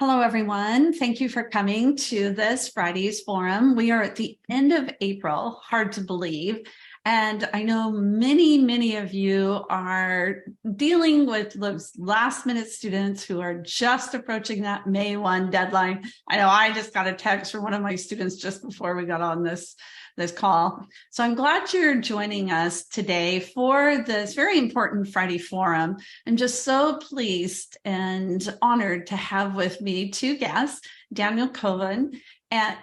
Hello, everyone. Thank you for coming to this Friday's forum. We are at the end of April, hard to believe. And I know many of you are dealing with those last minute students who are just approaching that May 1 deadline. I know I just got a text from one of my students just before we got on this call. So I'm glad you're joining us today for this very important Friday forum. I'm just so pleased and honored to have with me two guests, Daniel Koven and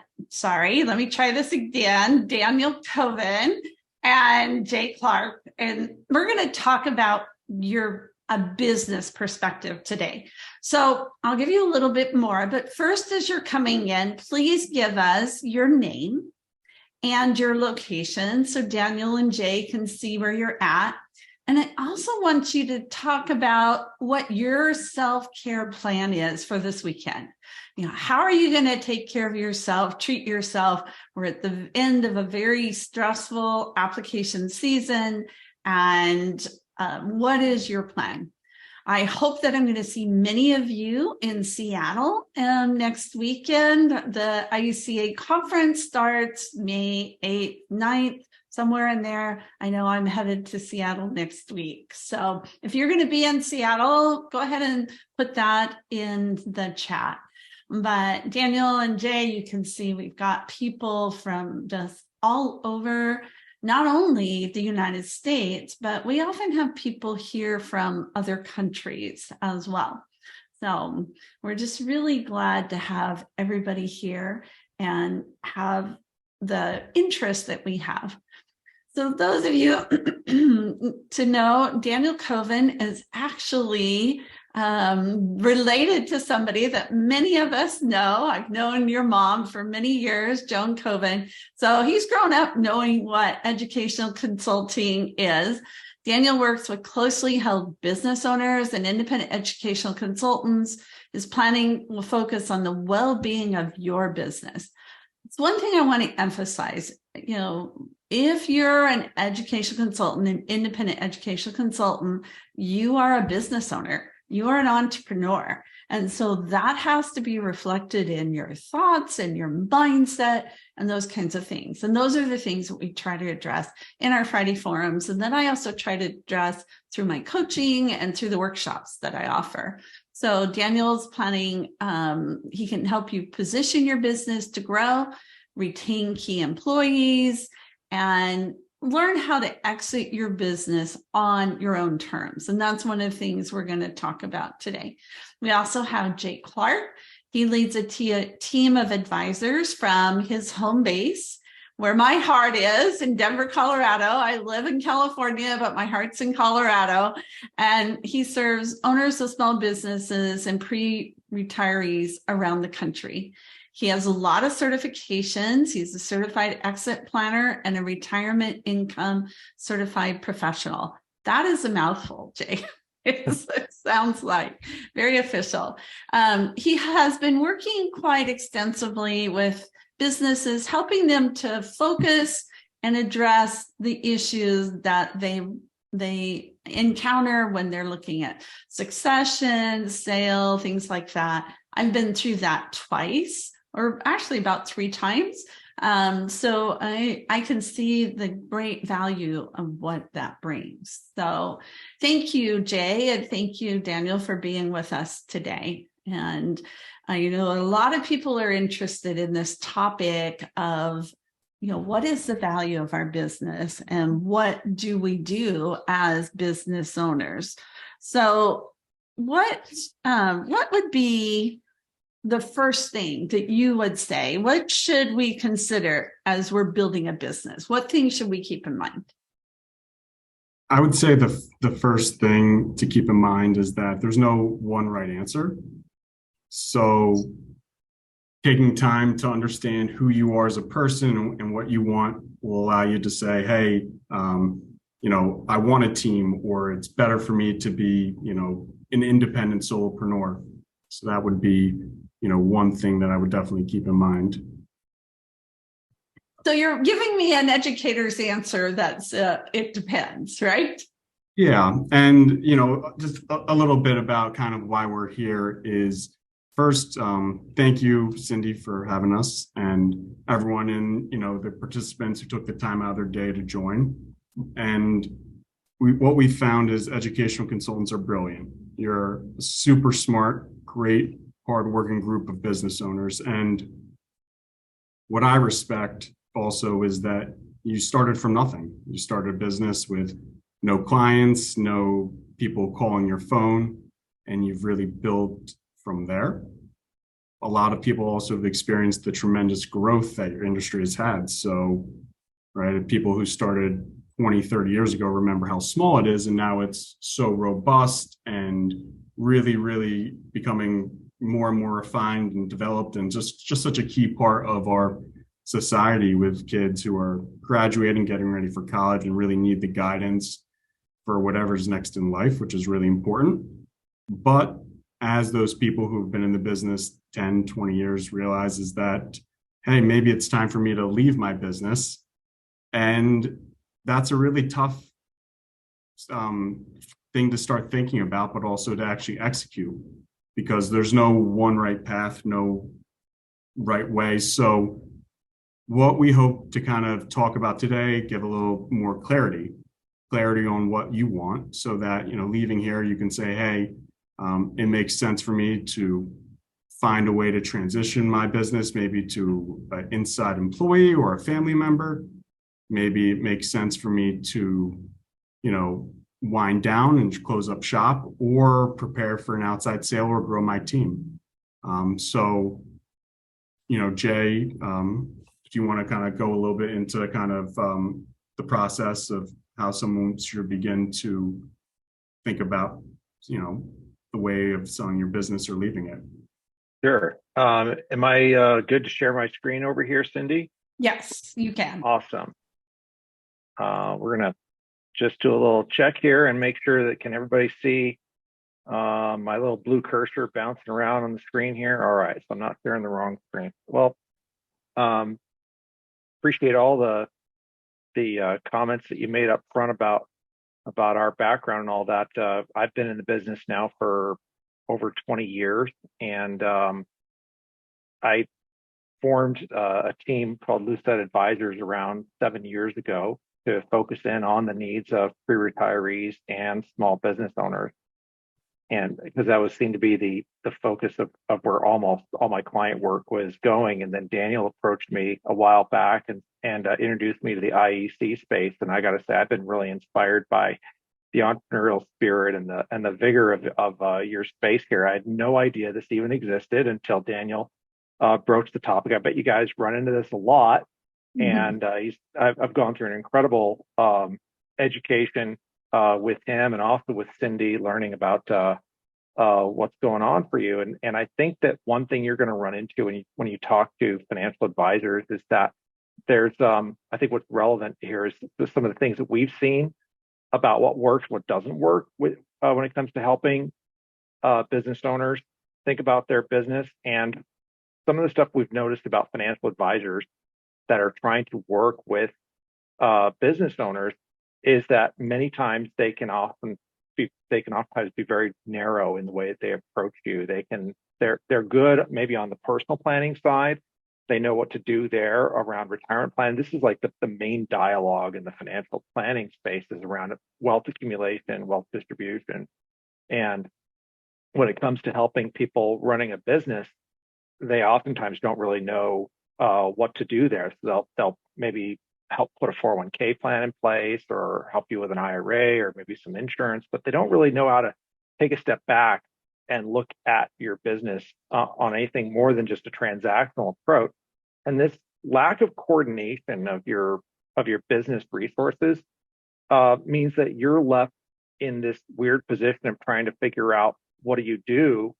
Daniel Koven and Jay Clark. And we're going to talk about a business perspective today. So I'll give you a little bit more, but first, as you're coming in, please give us your name and your location so Daniel and Jay can see where you're at. And I also want you to talk about what your self-care plan is for this weekend. How are you going to take care of yourself, treat yourself? We're at the end of a very stressful application season. And what is your plan? I hope that I'm going to see many of you in Seattle next weekend. The IUCA conference starts May 8th, 9th, somewhere in there. I know I'm headed to Seattle next week. So if you're going to be in Seattle, go ahead and put that in the chat. But Daniel and Jay, you can see we've got people from just all over, not only the United States, but we often have people here from other countries as well. So we're just really glad to have everybody here and have the interest that we have. So those of you to know, Daniel Koven is actually related to somebody that many of us know. I've known your mom for many years, Joan Koven. So he's grown up knowing what educational consulting is. Daniel works with closely held business owners and independent educational consultants. His planning will focus on the well-being of your business. It's one thing I want to emphasize, if you're an educational consultant, an independent educational consultant, you are a business owner. You are an entrepreneur. And so that has to be reflected in your thoughts and your mindset and those kinds of things. And those are the things that we try to address in our Friday forums. And then I also try to address through my coaching and through the workshops that I offer. So Daniel's planning, he can help you position your business to grow, retain key employees, and learn how to exit your business on your own terms. And that's one of the things we're going to talk about today. We also have Jay Clark. He leads a team of advisors from his home base, where my heart is, in Denver, Colorado. I live in California, but my heart's in Colorado. And he serves owners of small businesses and pre-retirees around the country. He has a lot of certifications. He's a certified exit planner and a retirement income certified professional. That is a mouthful, Jay. It sounds like very official. He has been working quite extensively with businesses, helping them to focus and address the issues that they encounter when they're looking at succession, sale, things like that. I've been through that twice, or actually about 3 times. So I can see the great value of what that brings. So thank you, Jay, and thank you, Daniel, for being with us today. And a lot of people are interested in this topic of, what is the value of our business and what do we do as business owners? So what would be the first thing that you would say? What should we consider as we're building a business? What things should we keep in mind? I would say the first thing to keep in mind is that there's no one right answer. So taking time to understand who you are as a person and what you want will allow you to say, hey, I want a team, or it's better for me to be, an independent solopreneur. So that would be, one thing that I would definitely keep in mind. So you're giving me an educator's answer that's it depends, right? Yeah. And, just a little bit about kind of why we're here is First, thank you, Cindy, for having us, and everyone in, the participants who took the time out of their day to join. And what we found is educational consultants are brilliant. You're a super smart, great, hardworking group of business owners. And what I respect also is that you started from nothing. You started a business with no clients, no people calling your phone, and you've really built from there. A lot of people also have experienced the tremendous growth that your industry has had. So, right, people who started 20, 30 years ago remember how small it is, and now it's so robust and really, really becoming more and more refined and developed, and just such a key part of our society, with kids who are graduating, getting ready for college, and really need the guidance for whatever's next in life, which is really important. But as those people who've been in the business 10, 20 years realizes that, hey, maybe it's time for me to leave my business. And that's a really tough thing to start thinking about, but also to actually execute, because there's no one right path, no right way. So what we hope to kind of talk about today, give a little more clarity on what you want, so that, leaving here, you can say, hey, it makes sense for me to find a way to transition my business, maybe to an inside employee or a family member. Maybe it makes sense for me to, wind down and close up shop, or prepare for an outside sale, or grow my team. So, Jay, do you want to kind of go a little bit into kind of the process of how someone should begin to think about, the way of selling your business or leaving it? Sure. Am I good to share my screen over here, Cindy? Yes, you can. Awesome. We're going to just do a little check here and make sure that can everybody see my little blue cursor bouncing around on the screen here. All right, so I'm not sharing the wrong screen. Well, appreciate all the comments that you made up front about our background and all that. I've been in the business now for over 20 years, and I formed a team called Lucid Advisors around 7 years ago to focus in on the needs of pre-retirees and small business owners. And because that was seen to be the focus of where almost all my client work was going. And then Daniel approached me a while back and introduced me to the IEC space. And I got to say, I've been really inspired by the entrepreneurial spirit and the vigor of your space here. I had no idea this even existed until Daniel broached the topic. I bet you guys run into this a lot. Mm-hmm. And I've gone through an incredible education with him, and also with Cindy, learning about what's going on for you. And I think that one thing you're going to run into when you talk to financial advisors is that there's I think what's relevant here is some of the things that we've seen about what works, what doesn't work with when it comes to helping business owners think about their business. And some of the stuff we've noticed about financial advisors that are trying to work with business owners is that many times they can oftentimes be very narrow in the way that they approach you. They're good maybe on the personal planning side. They know what to do there around retirement plan. This is like the main dialogue in the financial planning space is around wealth accumulation, wealth distribution. And when it comes to helping people running a business, they oftentimes don't really know what to do there. So they'll maybe help put a 401k plan in place, or help you with an IRA, or maybe some insurance, but they don't really know how to take a step back and look at your business on anything more than just a transactional approach. And this lack of coordination of your business resources means that you're left in this weird position of trying to figure out what do you do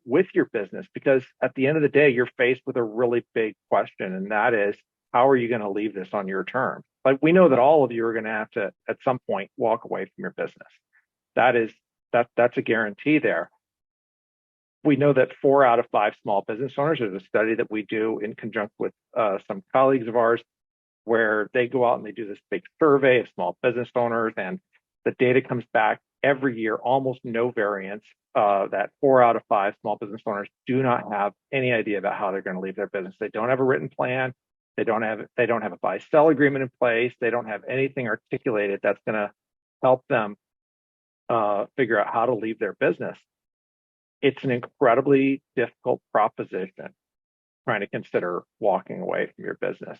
with your business, because at the end of the day, you're faced with a really big question, and that is, how are you going to leave this on your terms? Like, we know that all of you are going to have to, at some point, walk away from your business. That's a guarantee there. We know that 4 out of 5 small business owners, there's a study that we do in conjunction with some colleagues of ours, where they go out and they do this big survey of small business owners, and the data comes back every year, almost no variance, that 4 out of 5 small business owners do not have any idea about how they're going to leave their business. They don't have a written plan. They don't have a buy-sell agreement in place. They don't have anything articulated that's going to help them figure out how to leave their business. It's an incredibly difficult proposition trying to consider walking away from your business.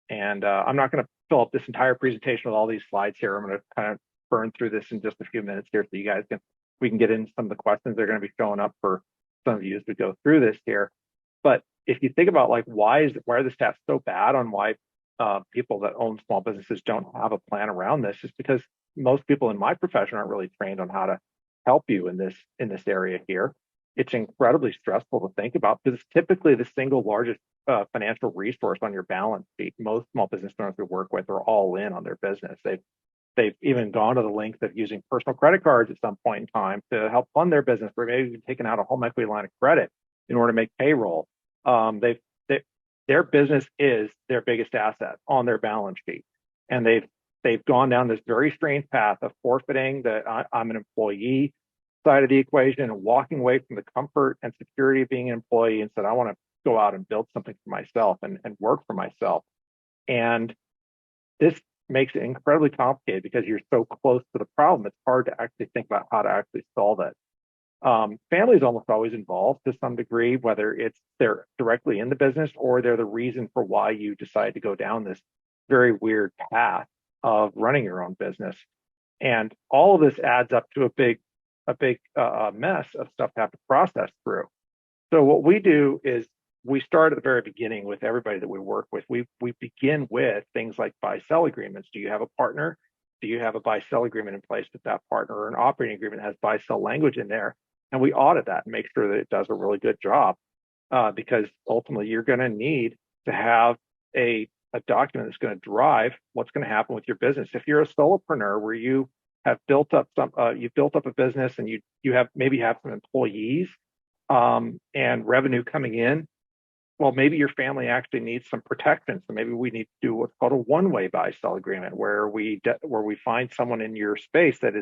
And I'm not going to fill up this entire presentation with all these slides here. I'm going to kind of burn through this in just a few minutes here, so we can get into some of the questions that are going to be showing up for some of you as we go through this here. But if you think about, like, why are the stats so bad on why people that own small businesses don't have a plan around this, is because most people in my profession aren't really trained on how to help you in this area here. It's incredibly stressful to think about, because it's typically the single largest financial resource on your balance sheet. Most small business owners we work with are all in on their business. They've even gone to the length of using personal credit cards at some point in time to help fund their business, or maybe even taking out a home equity line of credit in order to make payroll. Their business is their biggest asset on their balance sheet, and they've gone down this very strange path of forfeiting I'm an employee side of the equation and walking away from the comfort and security of being an employee, and said, I want to go out and build something for myself and work for myself. And this makes it incredibly complicated because you're so close to the problem. It's hard to actually think about how to actually solve it. Family is almost always involved to some degree, whether they're directly in the business or they're the reason for why you decide to go down this very weird path of running your own business. And all of this adds up to a big mess of stuff to have to process through. So what we do is we start at the very beginning with everybody that we work with. We begin with things like buy-sell agreements. Do you have a partner? Do you have a buy-sell agreement in place with that partner, or an operating agreement that has buy-sell language in there? And we audit that and make sure that it does a really good job, because ultimately you're going to need to have a document that's going to drive what's going to happen with your business. If you're a solopreneur where you have built up a business and you have some employees and revenue coming in, well, maybe your family actually needs some protection. So maybe we need to do what's called a one-way buy-sell agreement, where we find someone in your space that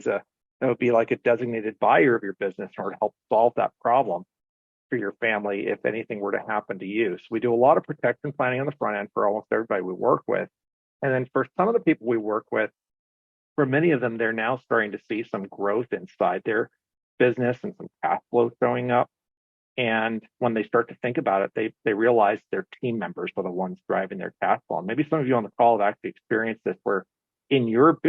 would be like a designated buyer of your business in order to help solve that problem for your family if anything were to happen to you. So we do a lot of protection planning on the front end for almost everybody we work with. And then for some of the people we work with, for many of them, they're now starting to see some growth inside their business and some cash flow showing up. And when they start to think about it, they realize their team members are the ones driving their cash flow. And maybe some of you on the call have actually experienced this, where in your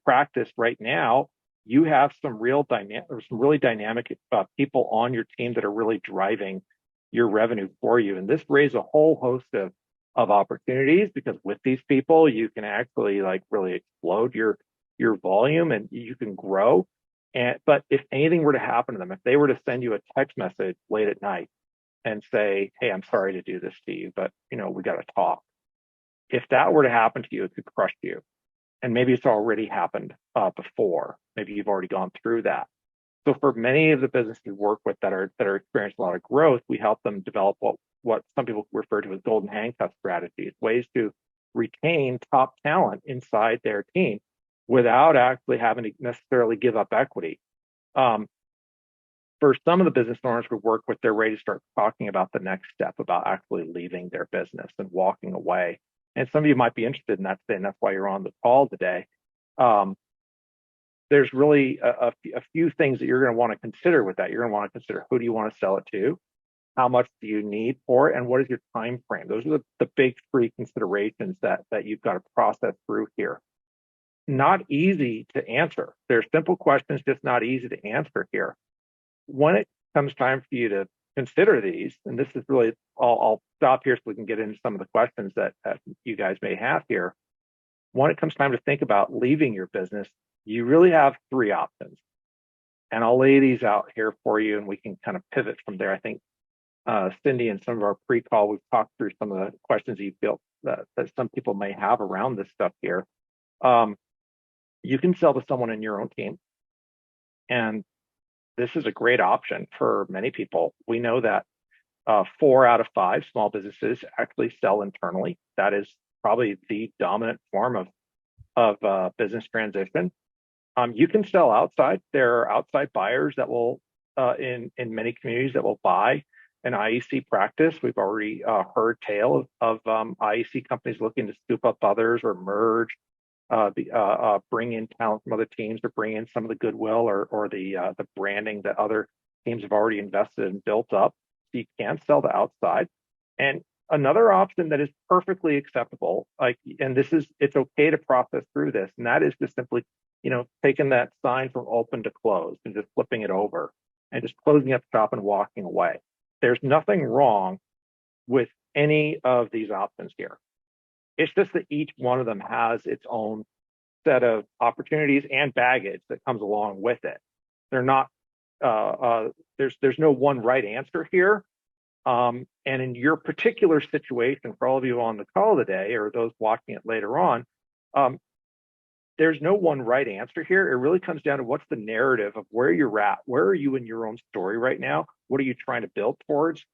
practice right now, you have some really dynamic people on your team that are really driving your revenue for you. And this raises a whole host of opportunities, because with these people, you can actually really explode your volume and you can grow. But if anything were to happen to them, if they were to send you a text message late at night and say, hey, I'm sorry to do this to you, but we got to talk. If that were to happen to you, it could crush you. And maybe it's already happened before. Maybe you've already gone through that. So for many of the businesses we work with that are experiencing a lot of growth, we help them develop what some people refer to as golden handcuff strategies, ways to retain top talent inside their team without actually having to necessarily give up equity. For some of the business owners we work with, they're ready to start talking about the next step, about actually leaving their business and walking away. And some of you might be interested in that today, and that's why you're on the call today. There's really a few things that you're going to want to consider with that. You're going to want to consider, who do you want to sell it to? How much do you need for it? And what is your time frame? Those are the big three considerations that you've got to process through here. Not easy to answer. They're simple questions, just not easy to answer here. When it comes time for you to consider these, and this is really, I'll stop here so we can get into some of the questions that you guys may have here. When it comes time to think about leaving your business, you really have three options. And I'll lay these out here for you, and we can kind of pivot from there. I think Cyndy, in some of our pre-call, we've talked through some of the questions you built that some people may have around this stuff here. You can sell to someone in your own team. And this is a great option for many people. We know that 4 out of 5 small businesses actually sell internally. That is probably the dominant form of business transition. You can sell outside. There are outside buyers that will, in many communities, that will buy an IEC practice. We've already heard tale of IEC companies looking to scoop up others or merge, bring in talent from other teams, or bring in some of the goodwill or the branding that other teams have already invested and built up. So you can sell to outside. And another option that is perfectly acceptable, it's okay to process through this, and that is just simply, taking that sign from open to closed and just flipping it over and just closing up shop and walking away. There's nothing wrong with any of these options here. It's just that each one of them has its own set of opportunities and baggage that comes along with it. They're not, there's no one right answer here. And in your particular situation, for all of you on the call today, or those watching it later on, there's no one right answer here. It really comes down to what's the narrative of where you're at. Where are you in your own story right now? What are you trying to build towards?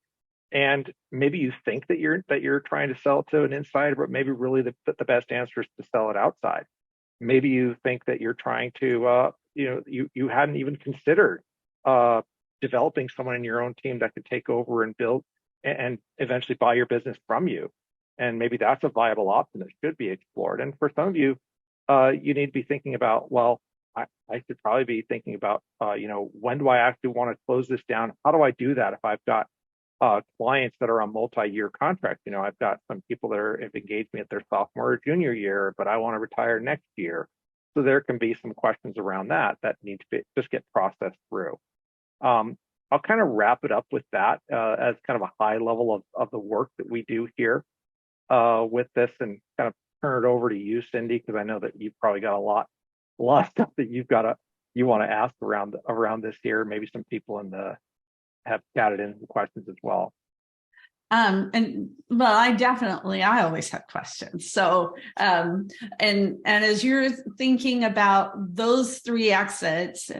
And maybe you think that you're trying to sell to an insider, but maybe really the best answer is to sell it outside. Maybe you think that you're trying to, you hadn't even considered developing someone in your own team that could take over and build and eventually buy your business from you. And maybe that's a viable option that should be explored. And for some of you, you need to be thinking about, well, I should probably be thinking about, when do I actually want to close this down? How do I do that if I've got clients that are on multi-year contracts? I've got some people that have engaged me at their sophomore or junior year, but I want to retire next year. So there can be some questions around that need to just get processed through. I'll kind of wrap it up with that as kind of a high level of the work that we do here with this, and kind of turn it over to you, Cyndy, because I know that you've probably got a lot of stuff that you want to ask around this here. Maybe some people have chatted in questions as well. And well, I always have questions. So, and as you're thinking about those three exits,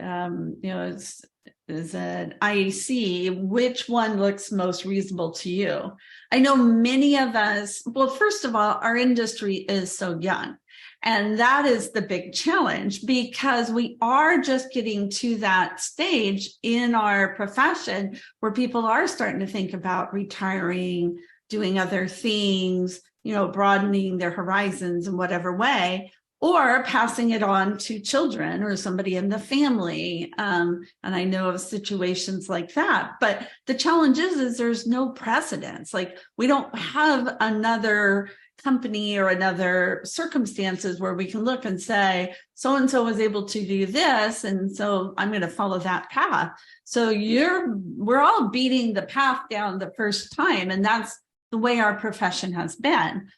as an IEC, which one looks most reasonable to you? I know many of us, well, first of all, our industry is so young. And that is the big challenge, because we are just getting to that stage in our profession where people are starting to think about retiring, doing other things, broadening their horizons in whatever way, or passing it on to children or somebody in the family. And I know of situations like that. But the challenge is there's no precedence. Like, we don't have another company or another circumstances where we can look and say, so-and-so was able to do this, and so I'm going to follow that path. So we're all beating the path down the first time, and that's the way our profession has been.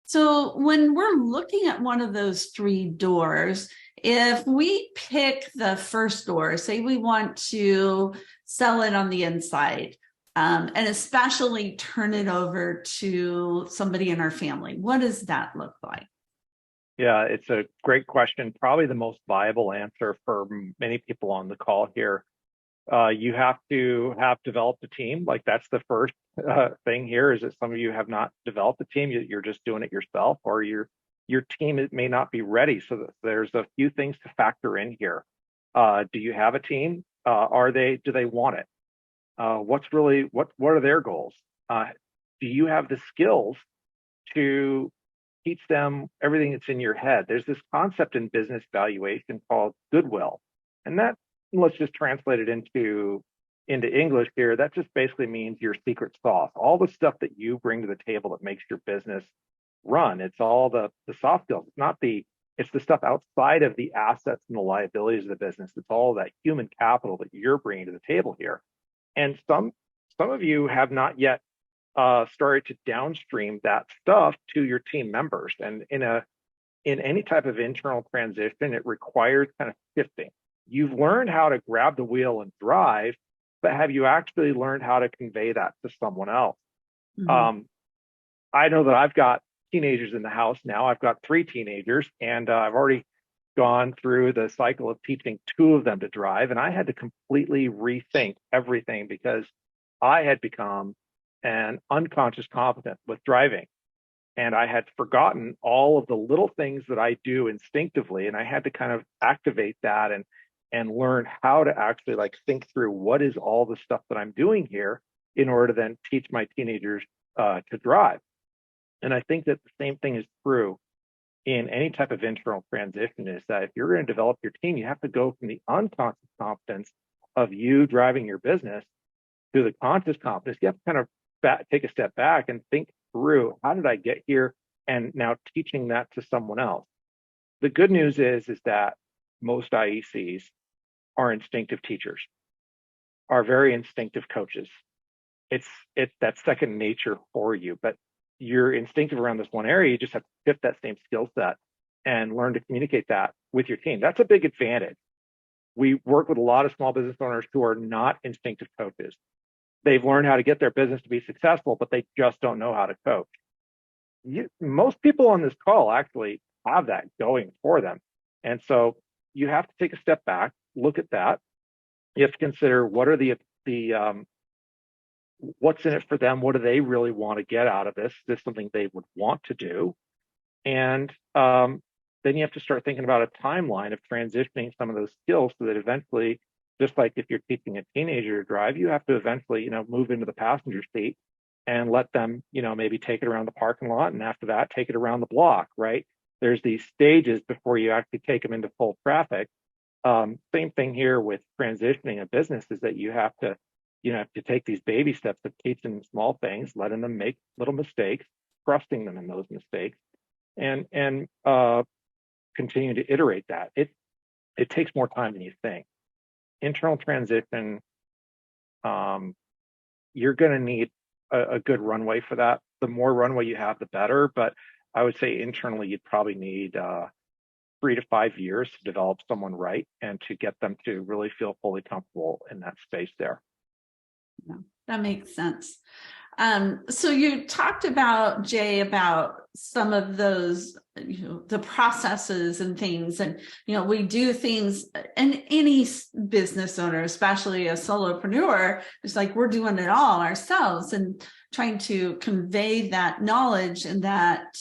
So when we're looking at one of those three doors, if we pick the first door, say we want to sell it on the inside, and especially turn it over to somebody in our family, what does that look like? Yeah, it's a great question. Probably the most viable answer for many people on the call here. You have to have developed a team. Like, that's the first thing here, is that some of you have not developed a team. You're just doing it yourself, or your team may not be ready. So there's a few things to factor in here. Do you have a team? Do they want it? What are their goals? Do you have the skills to teach them everything that's in your head? There's this concept in business valuation called goodwill, and that, let's just translate it into English here. That just basically means your secret sauce, all the stuff that you bring to the table that makes your business run. It's all the soft skills. It's the stuff outside of the assets and the liabilities of the business. It's all that human capital that you're bringing to the table here. And some of you have not yet started to downstream that stuff to your team members. And in any type of internal transition, it requires kind of shifting. You've learned how to grab the wheel and drive, but have you actually learned how to convey that to someone else? Mm-hmm. I know that I've got teenagers in the house now. I've got 3 teenagers, and I've already gone through the cycle of teaching 2 of them to drive, and I had to completely rethink everything because I had become an unconscious competent with driving. And I had forgotten all of the little things that I do instinctively, and I had to kind of activate that and learn how to actually like think through what is all the stuff that I'm doing here in order to then teach my teenagers to drive. And I think that the same thing is true in any type of internal transition, is that if you're going to develop your team, you have to go from the unconscious competence of you driving your business to the conscious competence. You have to kind of take a step back and think through, how did I get here? And now teaching that to someone else. The good news is that most IECs are instinctive teachers, are very instinctive coaches. It's that second nature for you, but you're instinctive around this one area. You just have to shift that same skill set and learn to communicate that with your team. That's a big advantage. We work with a lot of small business owners who are not instinctive coaches. They've learned how to get their business to be successful, but they just don't know how to coach. Most people on this call actually have that going for them. And so you have to take a step back, look at that. You have to consider what are the what's in it for them? What do they really want to get out of this? Is this something they would want to do? And then you have to start thinking about a timeline of transitioning some of those skills so that eventually, just like if you're teaching a teenager to drive, you have to eventually, move into the passenger seat and let them, maybe take it around the parking lot. And after that, take it around the block, right? There's these stages before you actually take them into full traffic. Same thing here with transitioning a business, is that you have to take these baby steps of teaching small things, letting them make little mistakes, trusting them in those mistakes, and continue to iterate that. It takes more time than you think. Internal transition, you're going to need a good runway for that. The more runway you have, the better. But I would say internally, you'd probably need 3 to 5 years to develop someone right and to get them to really feel fully comfortable in that space there. Yeah, that makes sense. So you talked about, Jay, about some of those, the processes and things, and, we do things, and any business owner, especially a solopreneur, it's like we're doing it all ourselves and trying to convey that knowledge and that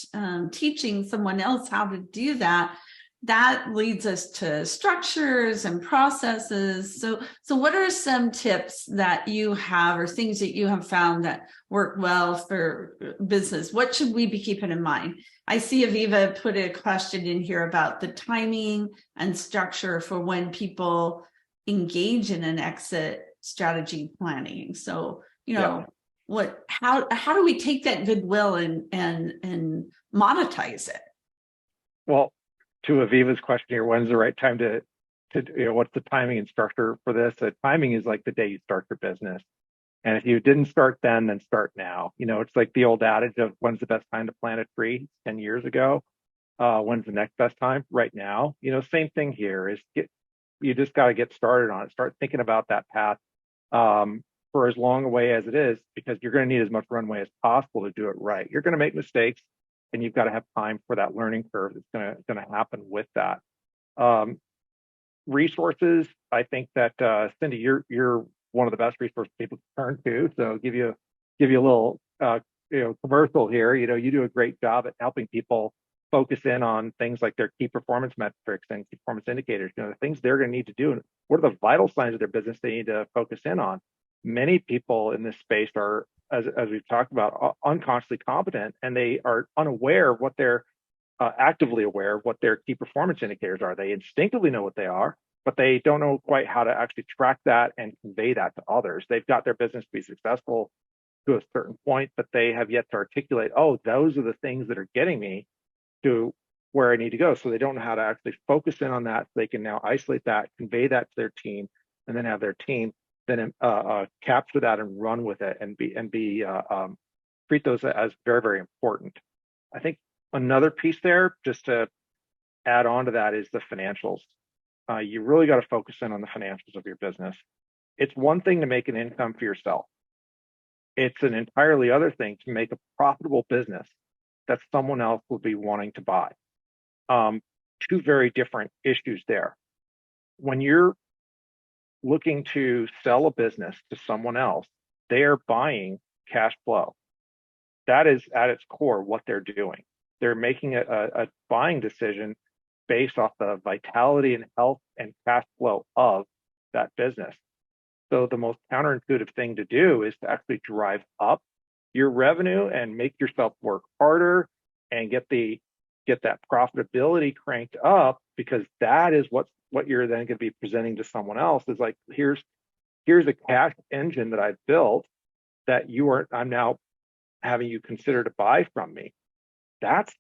teaching someone else how to do that. That leads us to structures and processes. So what are some tips that you have, or things that you have found that work well for business? What should we be keeping in mind? I see Aviva put a question in here about the timing and structure for when people engage in an exit strategy planning. So, how do we take that goodwill and monetize it? Well, to Aviva's question here, when's the right time to what's the timing and structure for this? The timing is like the day you start your business. And if you didn't start then start now. It's like the old adage of when's the best time to plant a tree 10 years ago? When's the next best time? Right now. Same thing here is you just got to get started on it. Start thinking about that path for as long a way as it is, because you're going to need as much runway as possible to do it right. You're going to make mistakes, and you've got to have time for that learning curve that's going to happen with that. Resources, I think that Cyndy, you're one of the best resources people to turn to. So give you a little commercial here. You do a great job at helping people focus in on things like their key performance metrics and key performance indicators. The things they're going to need to do, and what are the vital signs of their business they need to focus in on. Many people in this space are, as we've talked about, unconsciously competent, and they are unaware of what they're actively aware of what their key performance indicators are. They instinctively know what they are, but they don't know quite how to actually track that and convey that to others. They've got their business to be successful to a certain point, but they have yet to articulate, those are the things that are getting me to where I need to go. So they don't know how to actually focus in on that. So they can now isolate that, convey that to their team, and then have their team then capture that and run with it and treat those as very, very important. I think another piece there, just to add on to that, is the financials. You really got to focus in on the financials of your business. It's one thing to make an income for yourself. It's an entirely other thing to make a profitable business that someone else will be wanting to buy. Two very different issues there. When you're looking to sell a business to someone else, they are buying cash flow. that is at its core what they're doing. They're making a buying decision based off the vitality and health and cash flow of that business. So the most counterintuitive thing to do is to actually drive up your revenue and make yourself work harder and get that profitability cranked up, because that is what you're then going to be presenting to someone else is like, here's a cash engine that I've built that I'm now having you consider to buy from me. That's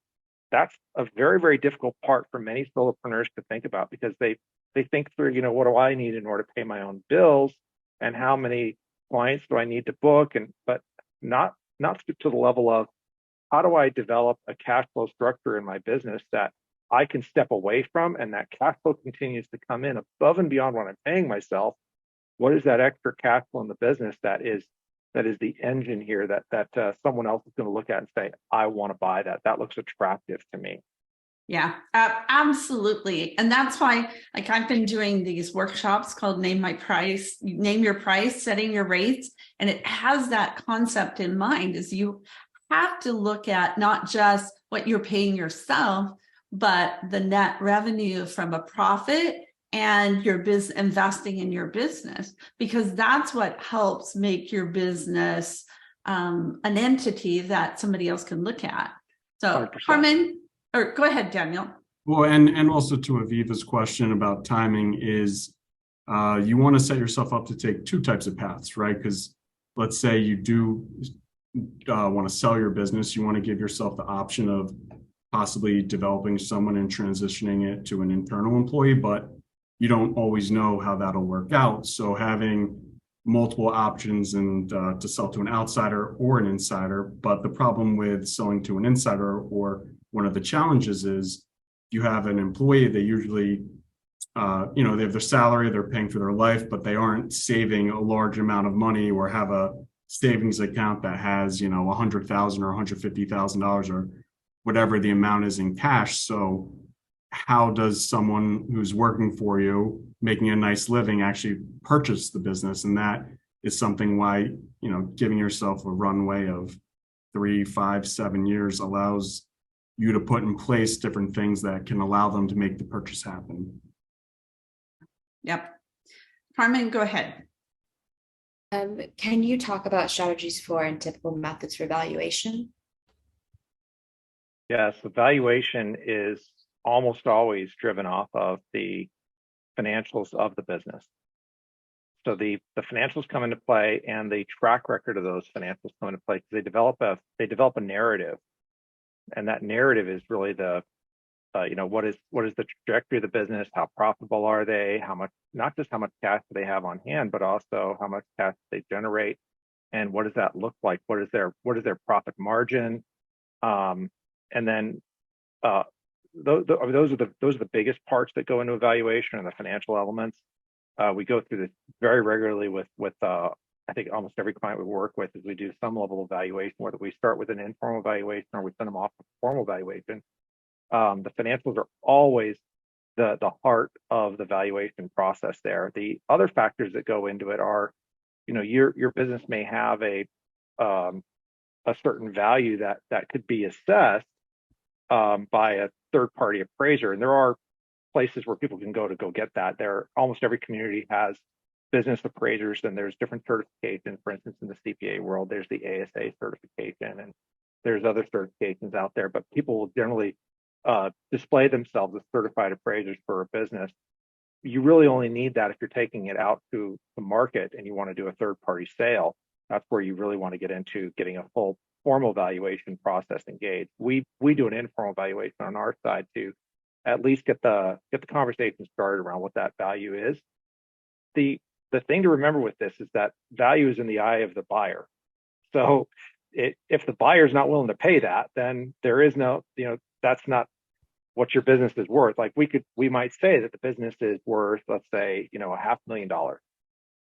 a very, very difficult part for many solopreneurs to think about, because they think through, what do I need in order to pay my own bills, and how many clients do I need to book, but not to the level of how do I develop a cash flow structure in my business that I can step away from, and that cash flow continues to come in above and beyond what I'm paying myself. What is that extra cash flow in the business that is the engine here that someone else is going to look at and say, I want to buy that. That looks attractive to me. Yeah, absolutely. And that's why, like, I've been doing these workshops called Name Your Price, Setting Your Rates. And it has that concept in mind, is you have to look at not just what you're paying yourself, but the net revenue from a profit and your business, investing in your business, because that's what helps make your business an entity that somebody else can look at. So 100%. Carmen, or go ahead, Daniel. Well, and also to Aviva's question about timing is you want to set yourself up to take two types of paths, right? Because let's say you do want to sell your business, you want to give yourself the option of possibly developing someone and transitioning it to an internal employee, but you don't always know how that'll work out. So having multiple options and to sell to an outsider or an insider. But the problem with selling to an insider, or one of the challenges, is you have an employee, they usually they have their salary, they're paying for their life, but they aren't saving a large amount of money or have a savings account that has, $100,000 or $150,000 or whatever the amount is in cash. So how does someone who's working for you, making a nice living, actually purchase the business? And that is something why, giving yourself a runway of 3, 5, 7 years allows you to put in place different things that can allow them to make the purchase happen. Yep. Carmen, go ahead. Can you talk about strategies for and typical methods for valuation? Yes, the valuation is almost always driven off of the financials of the business. So the financials come into play, and the track record of those financials come into play, because they develop a narrative, and that narrative is really the what is the trajectory of the business, how profitable are they, how much, not just how much cash do they have on hand, but also how much cash they generate, and what does that look like, what is their profit margin, and then those are the biggest parts that go into evaluation, and the financial elements. We go through this very regularly with I think almost every client we work with, is we do some level of evaluation, whether we start with an informal evaluation or we send them off a formal evaluation. The financials are always the heart of the valuation process there. The other factors that go into it are, your business may have a certain value that could be assessed by a third-party appraiser, and there are places where people can go get that. Almost every community has business appraisers, and there's different certifications. For instance, in the CPA world, there's the ASA certification, and there's other certifications out there, but people will generally display themselves as certified appraisers for a business. You really only need that if you're taking it out to the market and you want to do a third-party sale. That's where you really want to get into getting a full formal valuation process engaged. We do an informal valuation on our side to at least get the conversation started around what that value is. The thing to remember with this is that value is in the eye of the buyer. So if the buyer is not willing to pay that, then there is no, that's not what your business is worth. Like we might say that the business is worth, let's say, $500,000,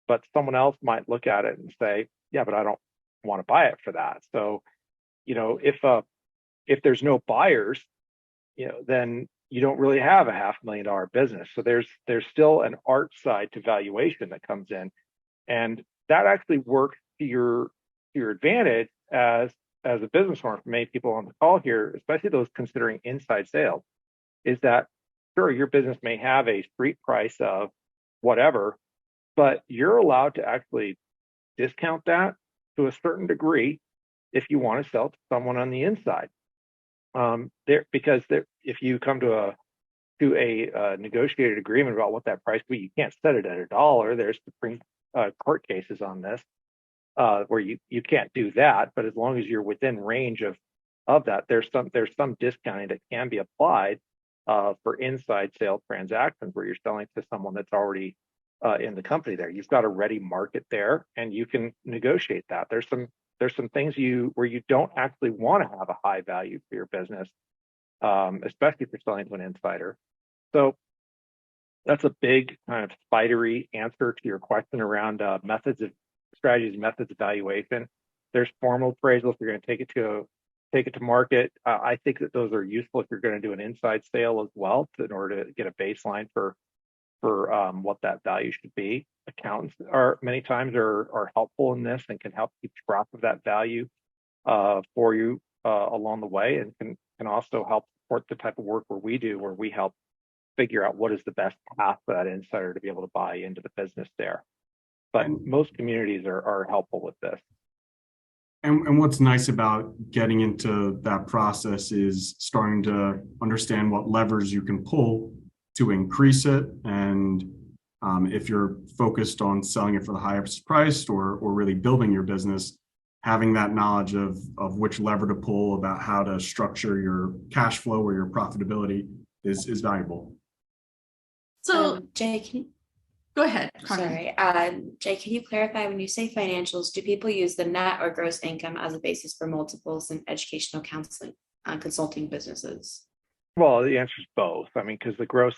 but someone else might look at it and say, yeah, but I don't want to buy it for that. So, if there's no buyers, then you don't really have a $500,000 business. So there's still an art side to valuation that comes in, and that actually works to your advantage as as a business owner, for many people on the call here, especially those considering inside sales, is that sure, your business may have a street price of whatever, but you're allowed to actually discount that to a certain degree if you want to sell to someone on the inside. If you come to a negotiated agreement about what that price will be, you can't set it at $1. There's Supreme Court cases on this where you can't do that. But as long as you're within range of that, there's some discounting that can be applied for inside sale transactions where you're selling to someone that's already in the company there. You've got a ready market there, and you can negotiate that. There's some things where you don't actually want to have a high value for your business, especially if you're selling to an insider. So that's a big kind of spidery answer to your question around strategies, methods of valuation. There's formal appraisal if you're going to take it to market. I think that those are useful if you're going to do an inside sale as well, in order to get a baseline for what that value should be. Accountants many times are helpful in this and can help keep track of that value for you along the way, and can also help support the type of work where we help figure out what is the best path for that insider to be able to buy into the business there. But most communities are helpful with this. And what's nice about getting into that process is starting to understand what levers you can pull to increase it. And if you're focused on selling it for the highest price or really building your business, having that knowledge of which lever to pull, about how to structure your cash flow or your profitability is valuable. So Jay, go ahead. Sorry, Jay, can you clarify, when you say financials, do people use the net or gross income as a basis for multiples in educational counseling consulting businesses? Well, the answer is both. I mean, because the gross,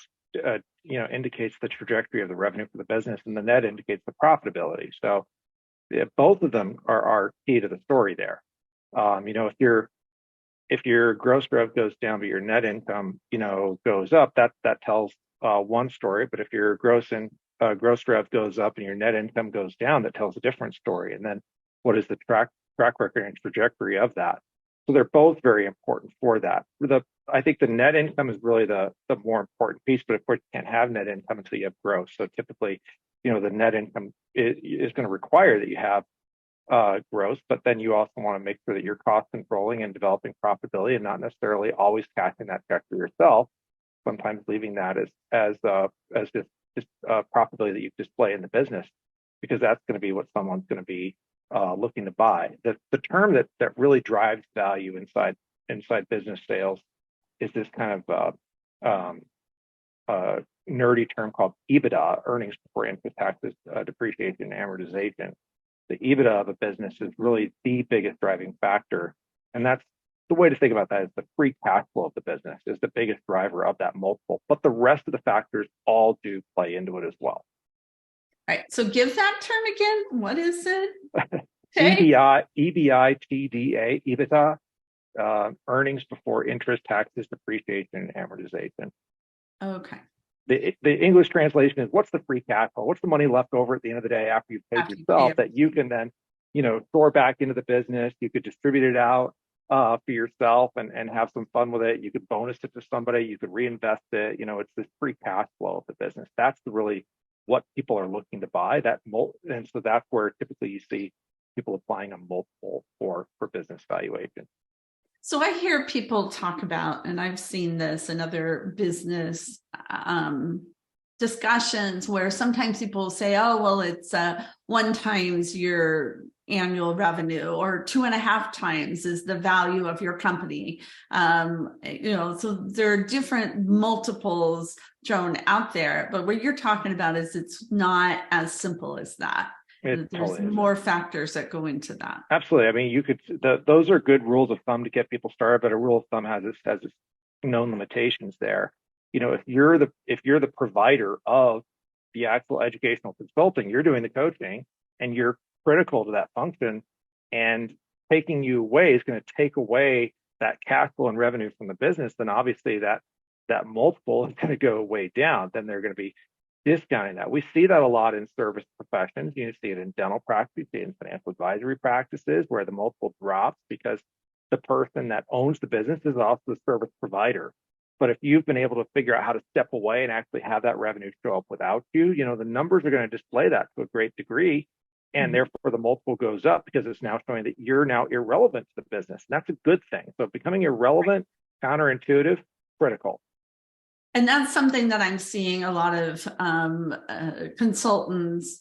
indicates the trajectory of the revenue for the business, and the net indicates the profitability. So, both of them are key to the story there. If your gross rev goes down but your net income, goes up, that tells one story. But if your gross rev goes up and your net income goes down, that tells a different story. And then what is the track record and trajectory of that? So they're both very important for that. I think the net income is really the more important piece, but of course you can't have net income until you have growth. So typically, the net income is going to require that you have growth, but then you also want to make sure that you're cost controlling and developing profitability, and not necessarily always cashing that check for yourself. Sometimes leaving that as just profitability that you display in the business, because that's going to be what someone's going to be looking to buy. The term that really drives value inside business sales is this kind of nerdy term called EBITDA, earnings before interest, taxes, depreciation, and amortization. The EBITDA of a business is really the biggest driving factor, and that's the way to think about that. Is the free cash flow of the business is the biggest driver of that multiple, but the rest of the factors all do play into it as well. All right. So give that term again. What is it? EBITDA, earnings before interest, taxes, depreciation, and amortization. Okay. The English translation is, what's the free cash flow? What's the money left over at the end of the day after you've paid yourself that you can then, store back into the business? You could distribute it out for yourself and have some fun with it. You could bonus it to somebody. You could reinvest it. It's this free cash flow of the business. That's really what people are looking to buy. And so that's where typically you see people applying a multiple for business valuation. So I hear people talk about, and I've seen this in other business discussions, where sometimes people say, oh, well, it's 1 times your annual revenue, or 2.5 times is the value of your company. So there are different multiples thrown out there, but what you're talking about is it's not as simple as that. There's totally more factors that go into that. Absolutely. I mean, those are good rules of thumb to get people started, but a rule of thumb has its known limitations there. If you're the provider of the actual educational consulting, you're doing the coaching and you're critical to that function, and taking you away is going to take away that cash flow and revenue from the business, then obviously that multiple is going to go way down. Then they're going to be discounting that. We see that a lot in service professions. You see it in dental practice, you see it in financial advisory practices where the multiple drops because the person that owns the business is also the service provider. But if you've been able to figure out how to step away and actually have that revenue show up without you, the numbers are going to display that to a great degree. And therefore the multiple goes up because it's now showing that you're now irrelevant to the business. And that's a good thing. So becoming irrelevant, counterintuitive, critical. And that's something that I'm seeing a lot of consultants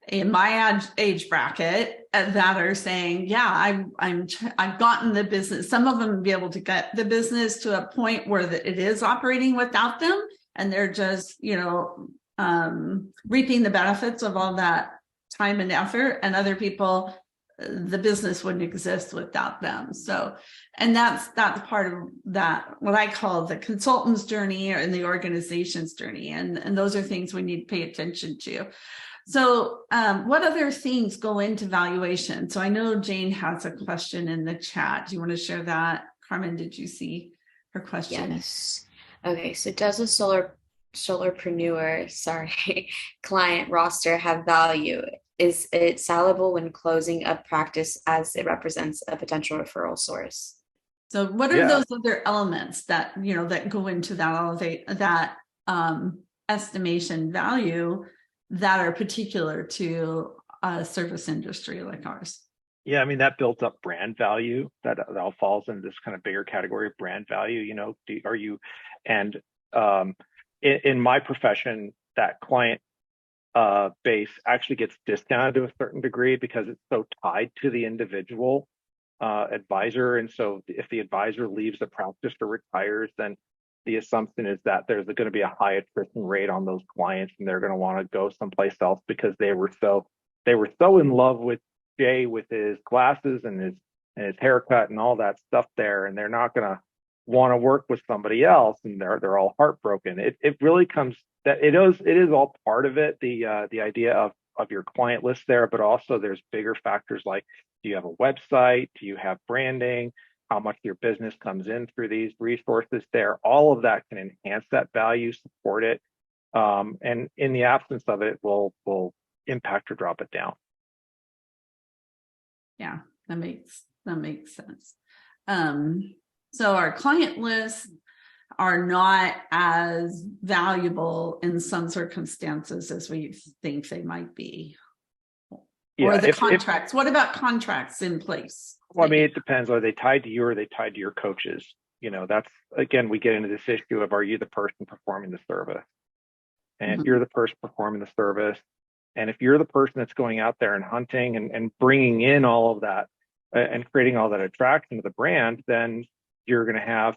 in my age bracket that are saying, yeah, I've gotten the business. Some of them be able to get the business to a point where it is operating without them, and they're just, reaping the benefits of all that time and effort. And other people, the business wouldn't exist without them. So, and that's part of that, what I call the consultant's journey and the organization's journey. And those are things we need to pay attention to. So what other things go into valuation? So I know Jane has a question in the chat. Do you want to share that? Carmen, did you see her question? Yes. Okay, so does a solopreneur, client roster have value? Is it sellable when closing a practice as it represents a potential referral source? So what are those other elements that, that go into that estimation value that are particular to a service industry like ours? Yeah, I mean, that builds up brand value. That all falls into this kind of bigger category of brand value. In my profession, that client base actually gets discounted to a certain degree because it's so tied to the individual advisor. And so if the advisor leaves the practice or retires, then the assumption is that there's going to be a high attrition rate on those clients, and they're going to want to go someplace else because they were so in love with Jay with his glasses and his haircut and all that stuff there, and they're not going to want to work with somebody else, and they're all heartbroken. It really comes that it is all part of it, the idea of your client list there, but also there's bigger factors like, do you have a website? Do you have branding? How much your business comes in through these resources there? All of that can enhance that value, support it, and in the absence of it, will impact or drop it down. Yeah, that makes sense. So our client lists are not as valuable in some circumstances as we think they might be. Yeah, or the contracts. What about contracts in place? Well, I mean, it depends. Are they tied to you or are they tied to your coaches? That's, again, we get into this issue of, are you the person performing the service? And if you're the person performing the service, and if you're the person that's going out there and hunting and bringing in all of that and creating all that attraction to the brand, then you're going to have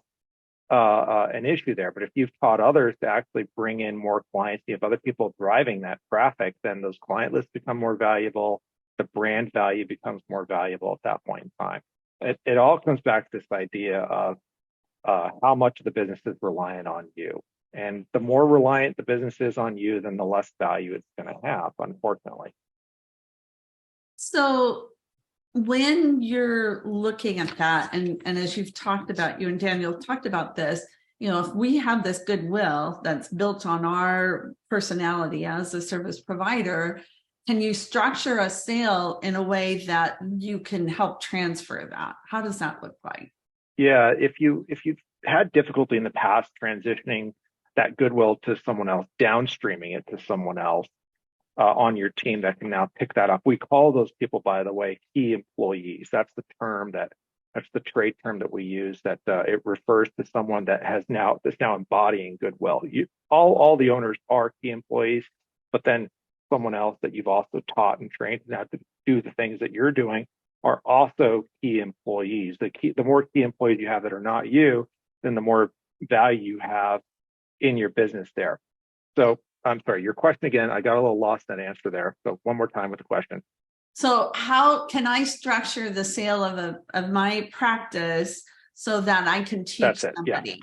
an issue there. But if you've taught others to actually bring in more clients, you have other people driving that traffic, then those client lists become more valuable. The brand value becomes more valuable at that point in time. It all comes back to this idea of how much of the business is reliant on you. And the more reliant the business is on you, then the less value it's going to have, unfortunately. So when you're looking at that, and as you've talked about, you and Daniel talked about this, if we have this goodwill that's built on our personality as a service provider, can you structure a sale in a way that you can help transfer that? How does that look like? Yeah, if you've had difficulty in the past transitioning that goodwill to someone else, downstreaming it to someone else on your team that can now pick that up. We call those people, by the way, key employees. That's the trade term that we use, that it refers to someone that's now embodying goodwill. All the owners are key employees, but then someone else that you've also taught and trained now to do the things that you're doing are also key employees. The more key employees you have that are not you, then the more value you have in your business there. So I'm sorry, your question again, I got a little lost in that answer there. So one more time with the question. So how can I structure the sale of my practice so that I can teach somebody? Yeah.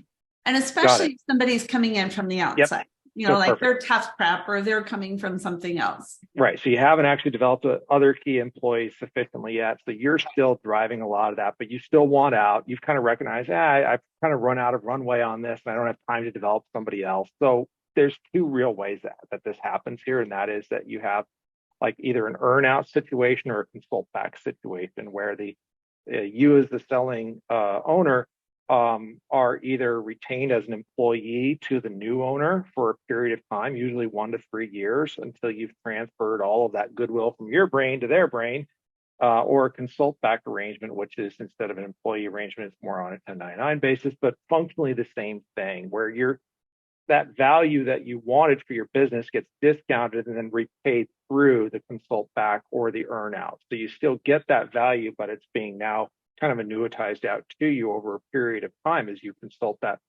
And especially if somebody's coming in from the outside. Yep. They're tough prep or they're coming from something else. Right. So you haven't actually developed other key employees sufficiently yet. So you're still driving a lot of that, but you still want out. You've kind of recognized, I've kind of run out of runway on this and I don't have time to develop somebody else. So there's two real ways that this happens here, and that is that you have like either an earn out situation or a consult back situation where you as the selling owner are either retained as an employee to the new owner for a period of time, usually 1 to 3 years, until you've transferred all of that goodwill from your brain to their brain, or a consult back arrangement, which is instead of an employee arrangement, it's more on a 1099 basis, but functionally the same thing, where that value that you wanted for your business gets discounted and then repaid through the consult back or the earn out. So you still get that value, but it's being now kind of annuitized out to you over a period of time as you consult that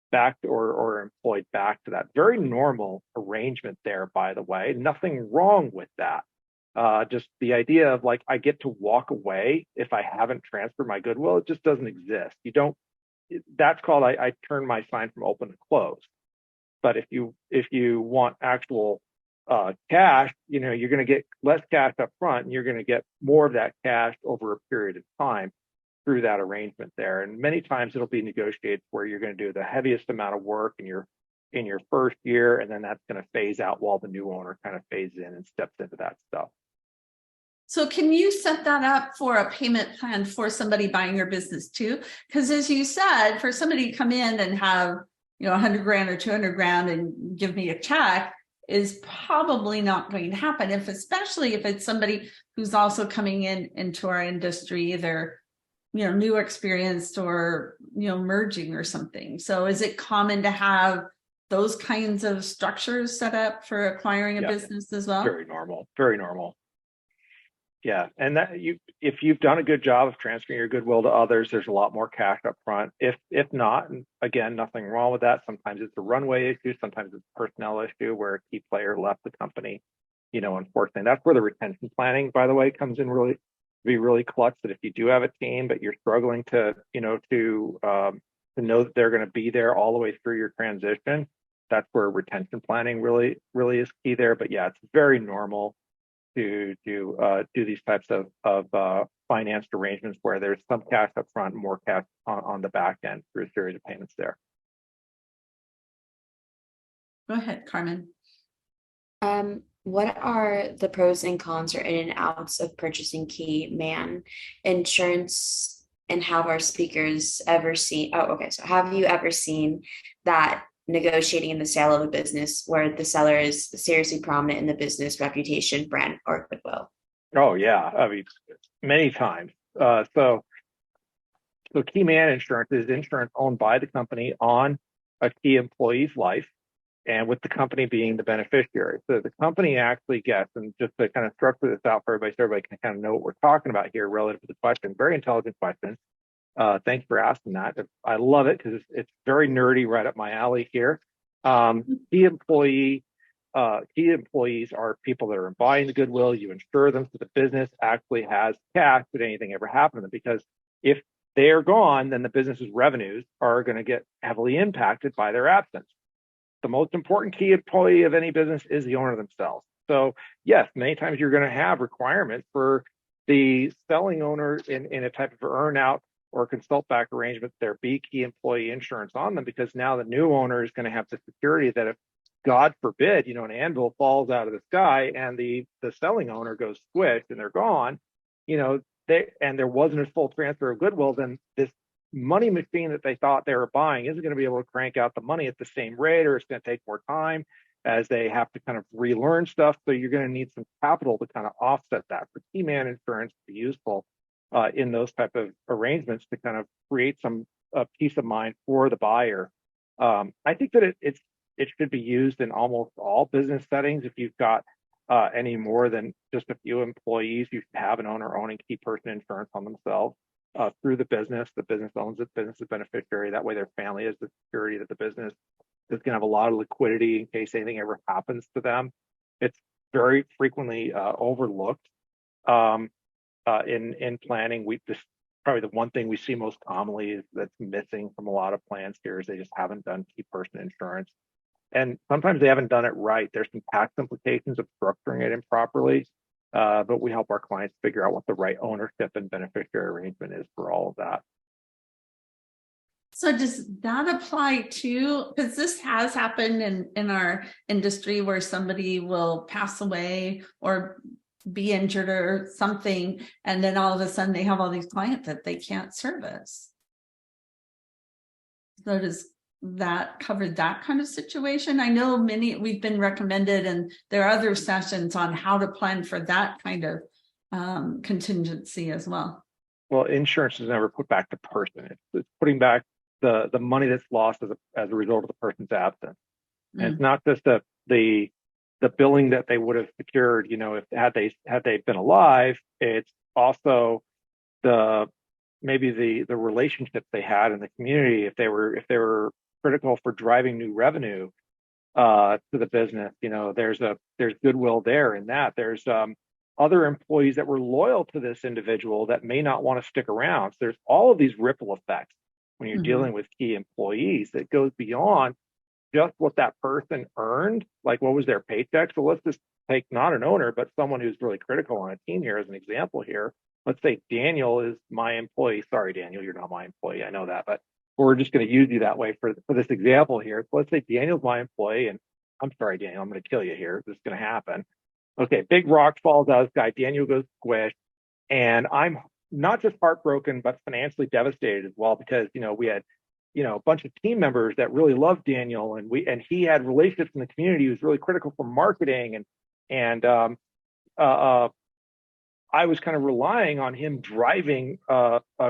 back or employed back to that. Very normal arrangement there, by the way. Nothing wrong with that. Just the idea of like, I get to walk away if I haven't transferred my goodwill, it just doesn't exist. That's called, I turn my sign from open to close. But if you want actual cash, you're going to get less cash up front, and you're going to get more of that cash over a period of time through that arrangement there. And many times it'll be negotiated where you're going to do the heaviest amount of work in your first year, and then that's going to phase out while the new owner kind of phases in and steps into that stuff. So can you set that up for a payment plan for somebody buying your business too? Because as you said, for somebody to come in and have 100 grand or 200 grand and give me a check is probably not going to happen, especially if it's somebody who's also coming into our industry, either new experienced or merging or something. So is it common to have those kinds of structures set up for acquiring a business as well? Very normal. Yeah, and if you've done a good job of transferring your goodwill to others, there's a lot more cash up front. If not, and again, nothing wrong with that. Sometimes it's a runway issue, sometimes it's a personnel issue where a key player left the company. Unfortunately, that's where the retention planning, by the way, comes in really clutch. That if you do have a team, but you're struggling to know that they're going to be there all the way through your transition, that's where retention planning really is key there. But yeah, it's very normal to do these types of financed arrangements where there's some cash up front, more cash on the back end through a series of payments there. Go ahead, Carmen. What are the pros and cons or in and outs of purchasing key man insurance, and have our speakers ever seen? So have you ever seen that negotiating in the sale of a business where the seller is seriously prominent in the business reputation, brand, or goodwill? Oh yeah, I mean, many times. So key man insurance is insurance owned by the company on a key employee's life, and with the company being the beneficiary. So the company actually gets, and just to kind of structure this out for everybody, so everybody can kind of know what we're talking about here relative to the question. Very intelligent question. Thanks for asking that. I love it because it's very nerdy, right up my alley here. Key employees are people that are buying the goodwill. You insure them so the business actually has cash should anything ever happen to them. Because if they are gone, then the business's revenues are going to get heavily impacted by their absence. The most important key employee of any business is the owner themselves. So yes, many times you're going to have requirements for the selling owner in a type of earn out or consult back arrangement, there be key employee insurance on them, because now the new owner is going to have the security that if, God forbid, an anvil falls out of the sky and the selling owner goes squished and they're gone, and there wasn't a full transfer of goodwill, then this money machine that they thought they were buying isn't going to be able to crank out the money at the same rate, or it's going to take more time as they have to kind of relearn stuff. So you're going to need some capital to kind of offset that. For key man insurance to be useful in those type of arrangements to kind of create some peace of mind for the buyer. I think that it should be used in almost all business settings. If you've got any more than just a few employees, you should have an owner owning key person insurance on themselves through the business. The business owns it, business is beneficiary. That way their family is the security that the business is going to have a lot of liquidity in case anything ever happens to them. It's very frequently overlooked. In planning, probably the one thing we see most commonly is that's missing from a lot of plans here is they just haven't done key person insurance. And sometimes they haven't done it right. There's some tax implications of structuring it improperly, but we help our clients figure out what the right ownership and beneficiary arrangement is for all of that. So does that apply to, because this has happened in our industry where somebody will pass away or be injured or something, and then all of a sudden they have all these clients that they can't service. So does that cover that kind of situation? I know we've been recommended, and there are other sessions on how to plan for that kind of contingency as well. Well, insurance is never put back to person. It's putting back the money that's lost as a result of the person's absence. And it's not just the billing that they would have secured, if had they been alive. It's also maybe the relationships they had in the community, if they were critical for driving new revenue to the business. There's goodwill there in that. There's other employees that were loyal to this individual that may not want to stick around. So there's all of these ripple effects when you're dealing with key employees that goes beyond just what that person earned, like what was their paycheck. So let's just take not an owner, but someone who's really critical on a team here as an example here. Let's say Daniel is my employee. Sorry, Daniel, you're not my employee. I know that, but we're just going to use you that way for this example here. So let's say Daniel's my employee, and I'm sorry, Daniel, I'm going to kill you here. This is going to happen. Okay, big rock falls out of this guy. Daniel goes squish, and I'm not just heartbroken, but financially devastated as well, because we had a bunch of team members that really loved Daniel, and he had relationships in the community. He was really critical for marketing, and I was kind of relying on him driving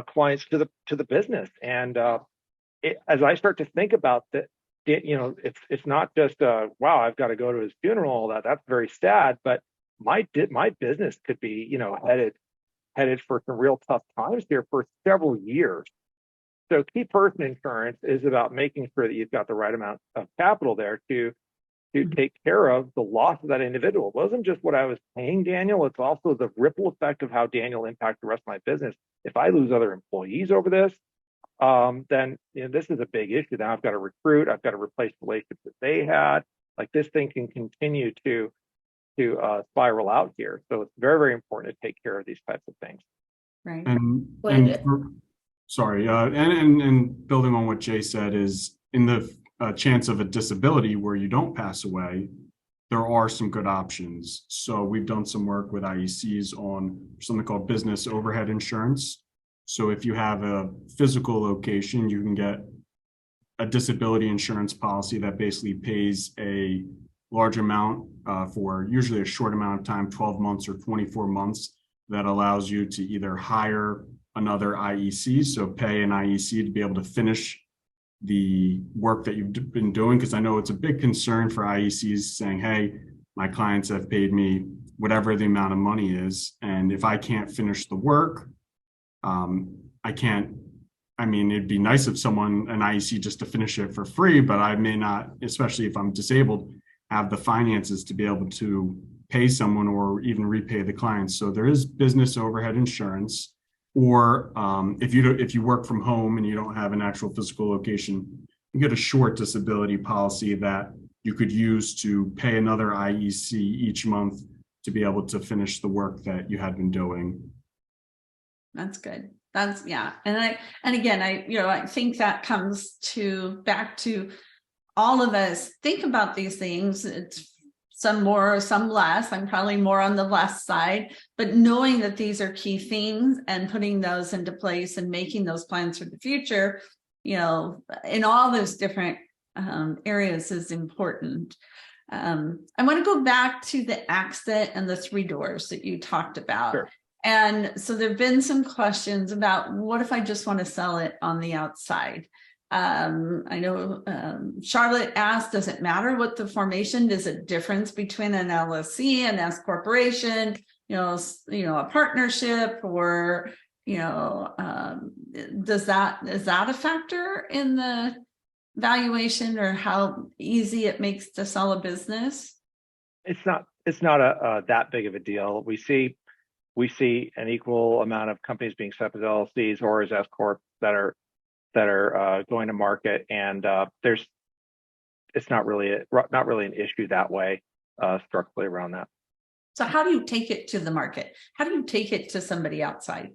clients to the business. And as I start to think about that, it's not just wow, I've got to go to his funeral. All that's very sad. But my business could be headed for some real tough times here for several years. So key person insurance is about making sure that you've got the right amount of capital there to take care of the loss of that individual. It wasn't just what I was paying Daniel, it's also the ripple effect of how Daniel impacts the rest of my business. If I lose other employees over this, then this is a big issue. Now I've got to recruit, I've got to replace relationships that they had. Like, this thing can continue to spiral out here. So it's very, very important to take care of these types of things. Right. Sorry, and building on what Jay said, is in the chance of a disability where you don't pass away, there are some good options. So we've done some work with IECs on something called business overhead insurance. So if you have a physical location, you can get a disability insurance policy that basically pays a large amount for usually a short amount of time, 12 months or 24 months, that allows you to either hire another IEC, so pay an IEC to be able to finish the work that you've been doing. Because I know it's a big concern for IECs saying, hey, my clients have paid me whatever the amount of money is, and if I can't finish the work, it'd be nice if an IEC just to finish it for free, but I may not, especially if I'm disabled, have the finances to be able to pay someone or even repay the client. So there is business overhead insurance. Or if you work from home and you don't have an actual physical location, you get a short disability policy that you could use to pay another IEC each month to be able to finish the work that you had been doing. That's good. Yeah. And I think that comes back to all of us think about these things. It's some more, some less. I'm probably more on the less side, but knowing that these are key things and putting those into place and making those plans for the future, in all those different areas is important. I want to go back to the exit and the 3 doors that you talked about. Sure. And so there've been some questions about, what if I just want to sell it on the outside? I know Charlotte asked, does it matter what the formation? Is it difference between an LLC, an S corporation, a partnership, or is that a factor in the valuation, or how easy it makes to sell a business? It's not that big of a deal. We see an equal amount of companies being set up as LLCs or as S corp that are going to market, and it's not really an issue that way structurally around that. So how do you take it to the market? How do you take it to somebody outside?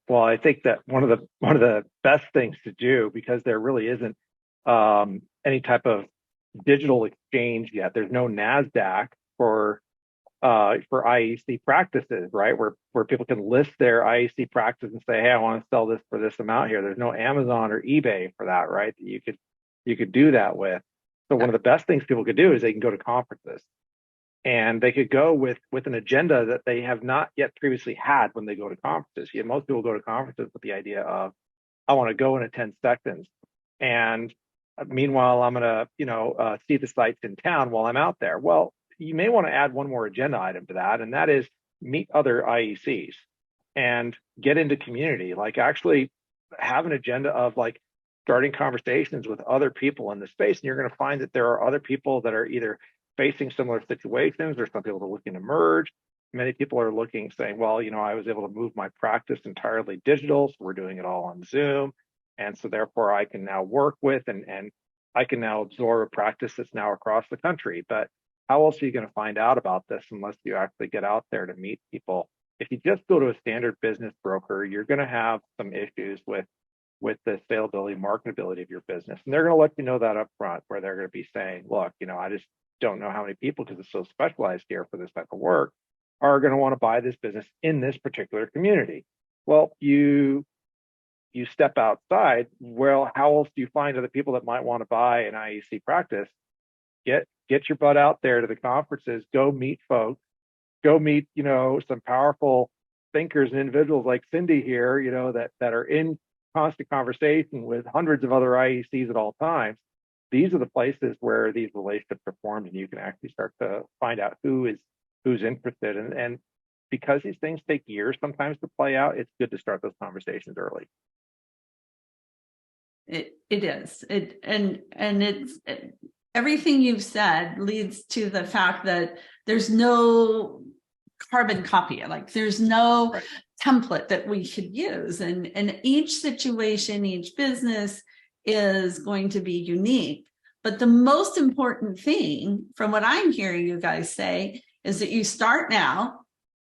Well, I think that one of the best things to do, because there really isn't any type of digital exchange yet. There's no NASDAQ for IEC practices, right? Where people can list their IEC practice and say, hey, I want to sell this for this amount here. There's no Amazon or eBay for that, right? That you could do that with. So one of the best things people could do is they can go to conferences, and they could go with an agenda that they have not yet previously had when they go to conferences. Most people go to conferences with the idea of, I want to go and attend sections, and meanwhile I'm going to see the sites in town while I'm out there. Well, you may want to add one more agenda item to that, and that is meet other IECs and get into community. Like, actually have an agenda of like starting conversations with other people in the space, and you're going to find that there are other people that are either facing similar situations, or some people are looking to merge. Many people are looking, saying, well, I was able to move my practice entirely digital, so we're doing it all on Zoom, and so therefore I can now work with and I can now absorb a practice that's now across the country. But how else are you going to find out about this unless you actually get out there to meet people? If you just go to a standard business broker, you're going to have some issues with the saleability, marketability of your business. And they're going to let you know that up front, where they're going to be saying, look, I just don't know how many people, because it's so specialized here for this type of work, are going to want to buy this business in this particular community. Well, you step outside. Well, how else do you find other people that might want to buy an IEC practice? Get your butt out there to the conferences, go meet folks, go meet, some powerful thinkers and individuals like Cyndy here, that are in constant conversation with hundreds of other IECs at all times. These are the places where these relationships are formed, and you can actually start to find out who's interested. And because these things take years sometimes to play out, it's good to start those conversations early. It is. It's everything you've said leads to the fact that there's no carbon copy. Like, there's no Right. template that we could use, and each situation, each business is going to be unique. But the most important thing, from what I'm hearing you guys say, is that you start now.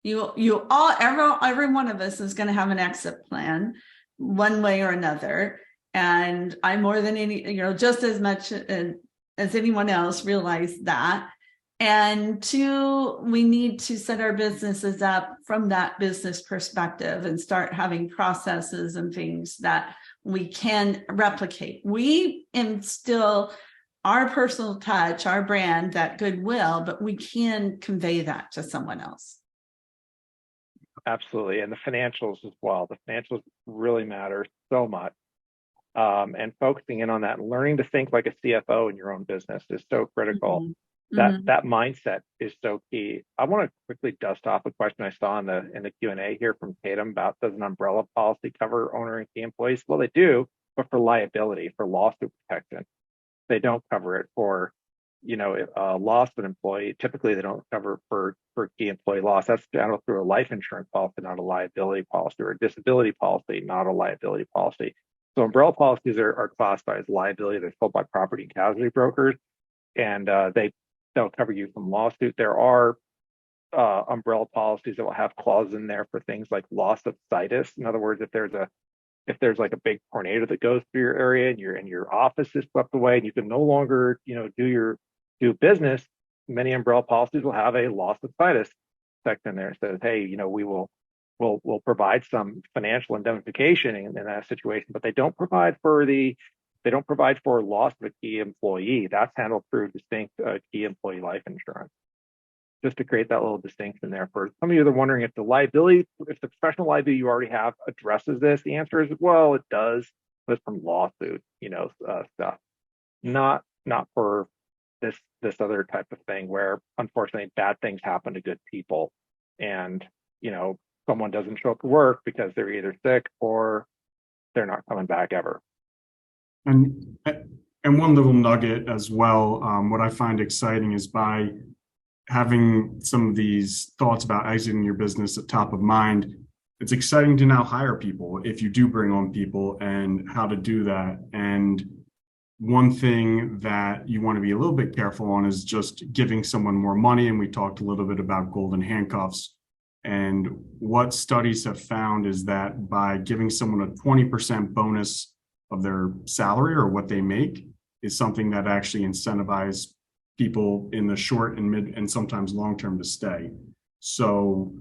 Every one of us is going to have an exit plan, one way or another. And I, more than any, just as much as anyone else, realize that. And two, we need to set our businesses up from that business perspective and start having processes and things that we can replicate. We instill our personal touch, our brand, that goodwill, but we can convey that to someone else. Absolutely. And the financials as well. The financials really matter so much. And focusing in on that and learning to think like a CFO in your own business is so critical. Mm-hmm. That mindset is so key. I want to quickly dust off a question I saw in the Q&A here from Tatum about, does an umbrella policy cover owner and key employees? Well, they do, but for liability, for lawsuit protection. They don't cover it for, loss of an employee. Typically, they don't cover for key employee loss. That's handled through a life insurance policy, not a liability policy, or a disability policy, not a liability policy. So umbrella policies are classified as liability. They're sold by property and casualty brokers, and they'll cover you from lawsuit. There are umbrella policies that will have clauses in there for things like loss of situs. In other words, if there's like a big tornado that goes through your area and your office is swept away and you can no longer do business, many umbrella policies will have a loss of situs section there. It says, hey, we'll provide some financial indemnification in that situation, but they don't provide for loss of a key employee. That's handled through distinct key employee life insurance. Just to create that little distinction there. For some of you that are wondering if the professional liability you already have addresses this, the answer is, well, it does, but it's from lawsuit, stuff. Not for this other type of thing where unfortunately bad things happen to good people, and someone doesn't show up to work because they're either sick or they're not coming back ever. And one little nugget as well, what I find exciting is, by having some of these thoughts about exiting your business at top of mind, it's exciting to now hire people if you do bring on people, and how to do that. And one thing that you want to be a little bit careful on is just giving someone more money. And we talked a little bit about golden handcuffs. And what studies have found is that by giving someone a 20% bonus of their salary or what they make is something that actually incentivizes people in the short and mid and sometimes long term to stay. So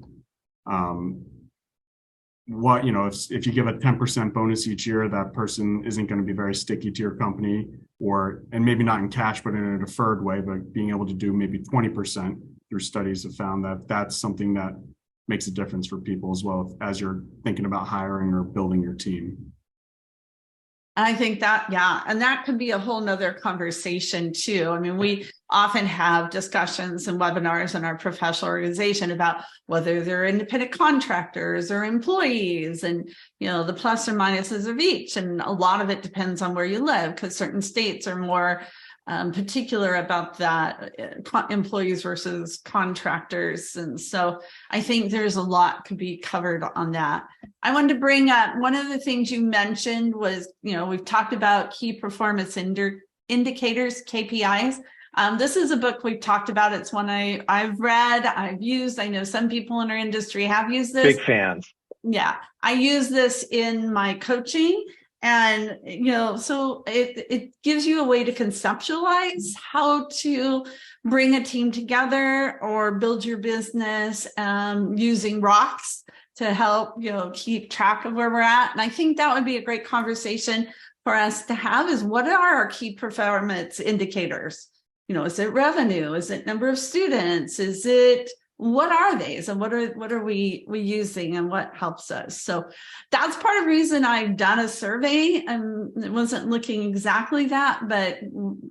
if you give a 10% bonus each year, that person isn't going to be very sticky to your company, and maybe not in cash, but in a deferred way, but being able to do maybe 20% through studies have found that that's something that makes a difference for people as well as you're thinking about hiring or building your team. I think that, yeah, and that could be a whole nother conversation too. I mean, we often have discussions and webinars in our professional organization about whether they're independent contractors or employees and, the plus or minuses of each. And a lot of it depends on where you live, because certain states are more particular about that, employees versus contractors. And so I think there's a lot could be covered on that. I wanted to bring up one of the things you mentioned was, we've talked about key performance indicators, KPIs. This is a book we've talked about. It's one I've read, I've used. I know some people in our industry have used this. Big fans. Yeah, I use this in my coaching. And, so it gives you a way to conceptualize how to bring a team together or build your business using rocks to help, keep track of where we're at. And I think that would be a great conversation for us to have is what are our key performance indicators? Is it revenue? Is it number of students? What are these and what are we using and what helps us? So that's part of the reason I've done a survey, and it wasn't looking exactly that, but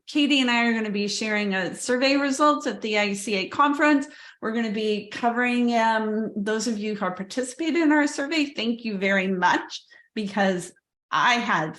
Katie and I are going to be sharing a survey results at the ICA conference. We're going to be covering those of you who are participating in our survey. Thank you very much, because I had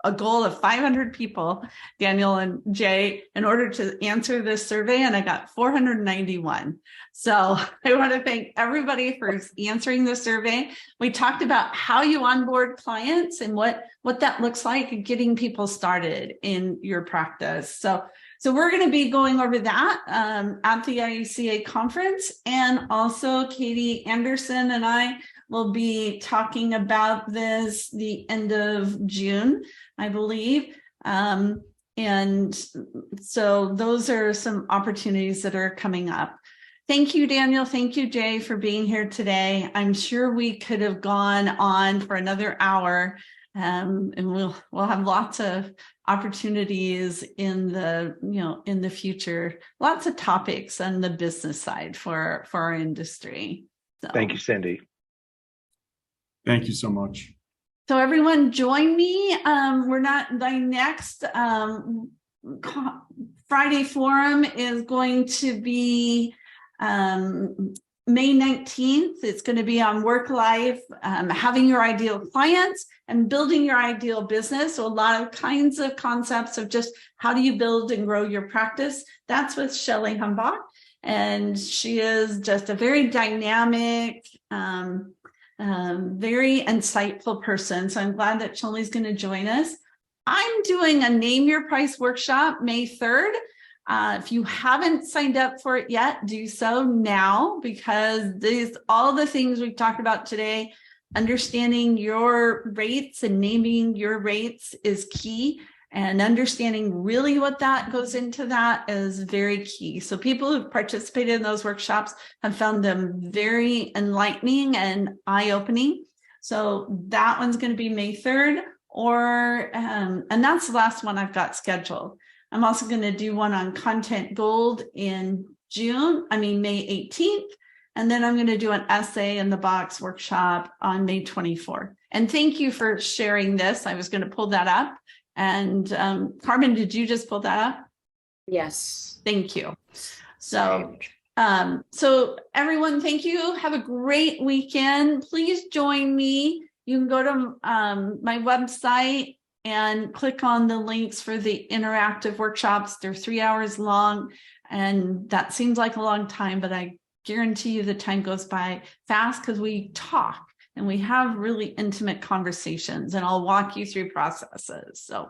a goal of 500 people, Daniel and Jay, in order to answer this survey, and I got 491. So I want to thank everybody for answering the survey. We talked about how you onboard clients and what that looks like and getting people started in your practice. So we're going to be going over that at the IECA conference, and also Katie Anderson and I will be talking about this the end of June, I believe. And so those are some opportunities that are coming up. Thank you, Daniel. Thank you, Jay, for being here today. I'm sure we could have gone on for another hour, and we'll have lots of opportunities in the future, lots of topics on the business side for our industry. So. Thank you, Cindy. Thank you so much. So everyone join me. My next Friday forum is going to be May 19th. It's going to be on work life, having your ideal clients and building your ideal business. So a lot of kinds of concepts of just how do you build and grow your practice. That's with Shelley Humbach. And she is just a very dynamic, very insightful person. So I'm glad that Shelley's going to join us. I'm doing a Name Your Price workshop May 3rd. If you haven't signed up for it yet, do so now, because all the things we've talked about today, understanding your rates and naming your rates is key, and understanding really what that goes into that is very key. So people who've participated in those workshops have found them very enlightening and eye-opening. So that one's going to be May 3rd, and that's the last one I've got scheduled. I'm also going to do one on content gold in May 18th. And then I'm going to do an essay in the box workshop on May 24th. And thank you for sharing this. I was going to pull that up. And Carmen, did you just pull that up? Yes. Thank you. So everyone, thank you. Have a great weekend. Please join me. You can go to my website and click on the links for the interactive workshops. They're 3 hours long, and that seems like a long time, but I guarantee you the time goes by fast because we talk and we have really intimate conversations, and I'll walk you through processes. So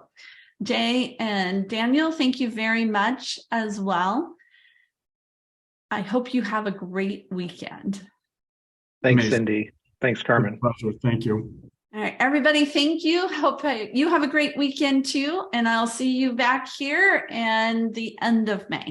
Jay and Daniel, thank you very much as well. I hope you have a great weekend. Thanks, Amazing. Cindy. Thanks, Carmen. Pleasure. Thank you. All right, everybody, thank you. Hope you have a great weekend too. And I'll see you back here and the end of May.